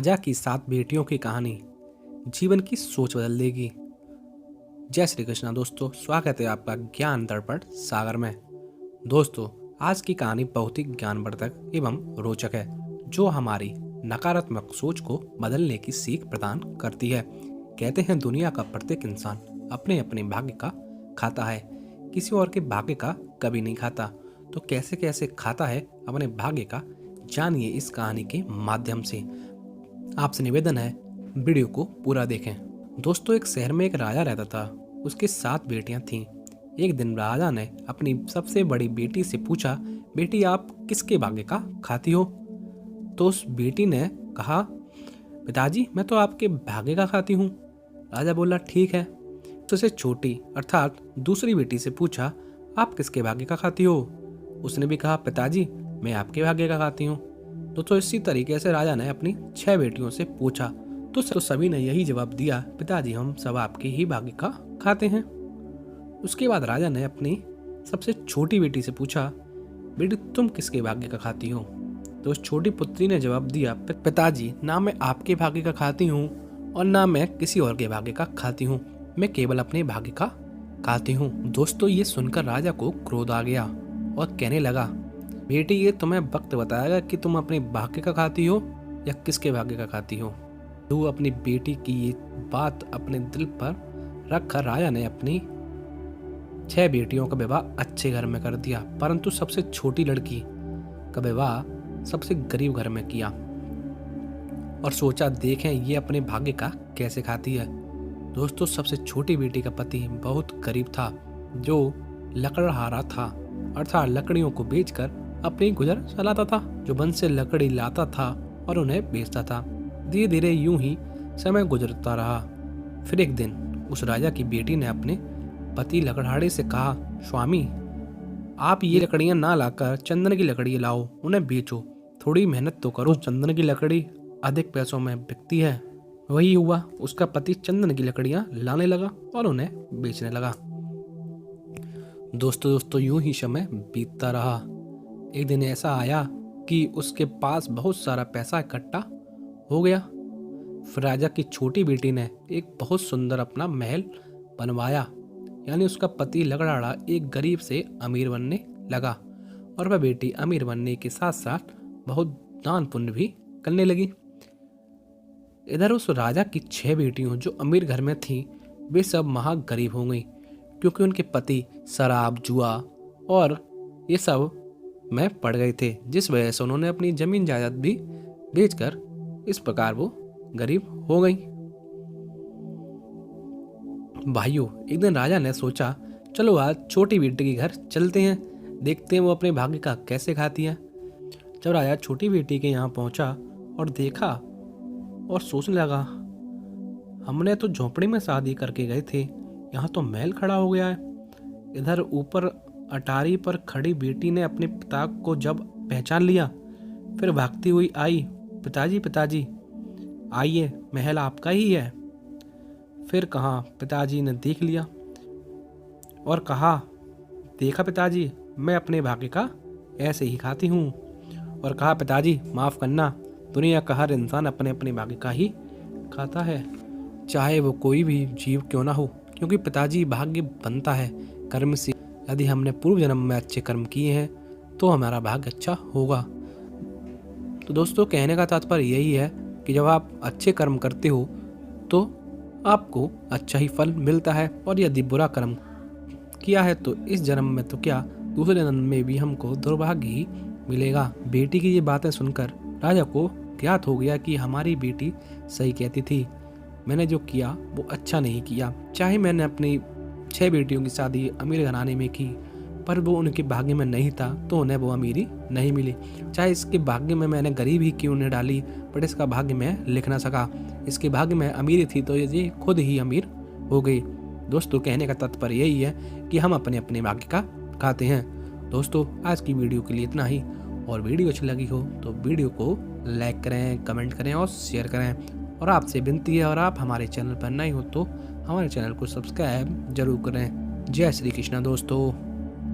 राजा की 7 बेटियों की कहानी जीवन की सोच बदल देगी। जय श्री कृष्णा दोस्तों, स्वागत है आपका ज्ञान दर्पण सागर में। दोस्तों, आज की कहानी बहुत ही ज्ञानवर्धक एवं रोचक है, जो हमारी नकारात्मक सोच को बदलने की सीख प्रदान करती है। कहते हैं दुनिया का प्रत्येक इंसान अपने अपने भाग्य का खाता है, किसी और के भाग्य का कभी नहीं खाता। तो कैसे कैसे खाता है अपने भाग्य का, जानिए इस कहानी के माध्यम से। आपसे निवेदन है, वीडियो को पूरा देखें। दोस्तों, एक शहर में एक राजा रहता था। उसकी 7 बेटियां थीं। एक दिन राजा ने अपनी सबसे बड़ी बेटी से पूछा, बेटी आप किसके भाग्य का खाती हो? तो उस बेटी ने कहा, पिताजी मैं तो आपके भाग्य का खाती हूँ। राजा बोला, ठीक है। तो उसे छोटी अर्थात दूसरी बेटी से पूछा, आप किसके भाग्य का खाती हो? उसने भी कहा, पिताजी मैं आपके भाग्य का खाती हूँ। तो इसी तरीके से राजा ने अपनी 6 बेटियों से पूछा, तो सभी ने यही जवाब दिया, पिताजी हम सब आपके ही भाग्य का खाते हैं। उसके बाद राजा ने अपनी सबसे छोटी बेटी से पूछा, बेटी तुम किसके भाग्य का खाती हो? तो उस छोटी पुत्री ने जवाब दिया, पिताजी ना मैं आपके भाग्य का खाती हूँ और ना मैं किसी और के भाग्य का खाती हूँ, मैं केवल अपने भाग्य का खाती हूँ। दोस्तों, ये सुनकर राजा को क्रोध आ गया और कहने लगा, बेटी ये तुम्हें वक्त बताएगा कि तुम अपने भाग्य का खाती हो या किसके भाग्य का खाती हो। तू अपनी बेटी की ये बात अपने दिल पर रखकर राजा ने अपनी 6 बेटियों का विवाह अच्छे घर में कर दिया, परंतु सबसे छोटी लड़की का विवाह सबसे गरीब घर में किया और सोचा देखें ये अपने भाग्य का कैसे खाती है। दोस्तों, सबसे छोटी बेटी का पति बहुत गरीब था, जो लकड़हारा था, अर्थात लकड़ियों को बेचकर अपनी गुजर चलाता था, जो वन से लकड़ी लाता था और उन्हें बेचता था। धीरे धीरे यूं ही समय गुजरता रहा। फिर एक दिन उस राजा की बेटी ने अपने पति लकड़हारे से कहा, स्वामी आप ये लकड़ियां ना लाकर चंदन की लकड़ी लाओ, उन्हें बेचो, थोड़ी मेहनत तो करो, चंदन की लकड़ी अधिक पैसों में बिकती है। वही हुआ, उसका पति चंदन की लकड़ियां लाने लगा और उन्हें बेचने लगा। दोस्तों यूं ही समय बीतता रहा। एक दिन ऐसा आया कि उसके पास बहुत सारा पैसा इकट्ठा हो गया। फिर राजा की छोटी बेटी ने एक बहुत सुंदर अपना महल बनवाया, यानी उसका पति लकड़हारा एक गरीब से अमीर बनने लगा और वह बेटी अमीर बनने के साथ साथ बहुत दान पुण्य भी करने लगी। इधर उस राजा की 6 बेटियों जो अमीर घर में थीं, वे सब महा गरीब हो गई, क्योंकि उनके पति शराब, जुआ और ये सब में पड़ गए थे, जिस वजह से उन्होंने अपनी जमीन जायदाद भी बेचकर इस प्रकार वो गरीब हो गई। भाइयों, एक दिन राजा ने सोचा, चलो आज छोटी बेटी के घर चलते हैं, देखते हैं वो अपने भाग्य का कैसे खाती है। जब राजा छोटी बेटी के यहाँ पहुंचा और देखा और सोचने लगा, हमने तो झोपड़ी में शादी करके गए थे, यहाँ तो महल खड़ा हो गया है। इधर ऊपर अटारी पर खड़ी बेटी ने अपने पिता को जब पहचान लिया, फिर भागती हुई आई, पिताजी पिताजी आइए, महल आपका ही है। फिर कहा, पिताजी ने देख लिया और कहा, देखा पिताजी मैं अपने भाग्य का ऐसे ही खाती हूँ। और कहा, पिताजी माफ़ करना, दुनिया का हर इंसान अपने अपने भाग्य का ही खाता है, चाहे वो कोई भी जीव क्यों ना हो, क्योंकि पिताजी भाग्य बनता है कर्म से। यदि हमने पूर्व जन्म में अच्छे कर्म किए हैं तो हमारा भाग्य अच्छा होगा। तो दोस्तों, कहने का तात्पर्य यही है कि जब आप अच्छे कर्म करते हो तो आपको अच्छा ही फल मिलता है, और यदि बुरा कर्म किया है तो इस जन्म में तो क्या, दूसरे जन्म में भी हमको दुर्भाग्य ही मिलेगा। बेटी की ये बातें सुनकर राजा को ज्ञात हो गया कि हमारी बेटी सही कहती थी, मैंने जो किया वो अच्छा नहीं किया। चाहे मैंने अपनी 6 बेटियों की शादी अमीर घराने में की, पर वो उनके भाग्य में नहीं था तो उन्हें वो अमीरी नहीं मिली। चाहे इसके भाग्य में मैंने गरीबी क्यों नहीं डाली, पर इसका भाग्य में लिख ना सका। इसके भाग्य में अमीरी थी तो ये खुद ही अमीर हो गई। दोस्तों, कहने का तात्पर्य यही है कि हम अपने अपने भाग्य का खाते हैं। दोस्तों, आज की वीडियो के लिए इतना ही, और वीडियो अच्छी लगी हो तो वीडियो को लाइक करें, कमेंट करें और शेयर करें। और आपसे विनती है, और आप हमारे चैनल पर नए हो तो हमारे चैनल को सब्सक्राइब जरूर करें। जय श्री कृष्णा दोस्तों।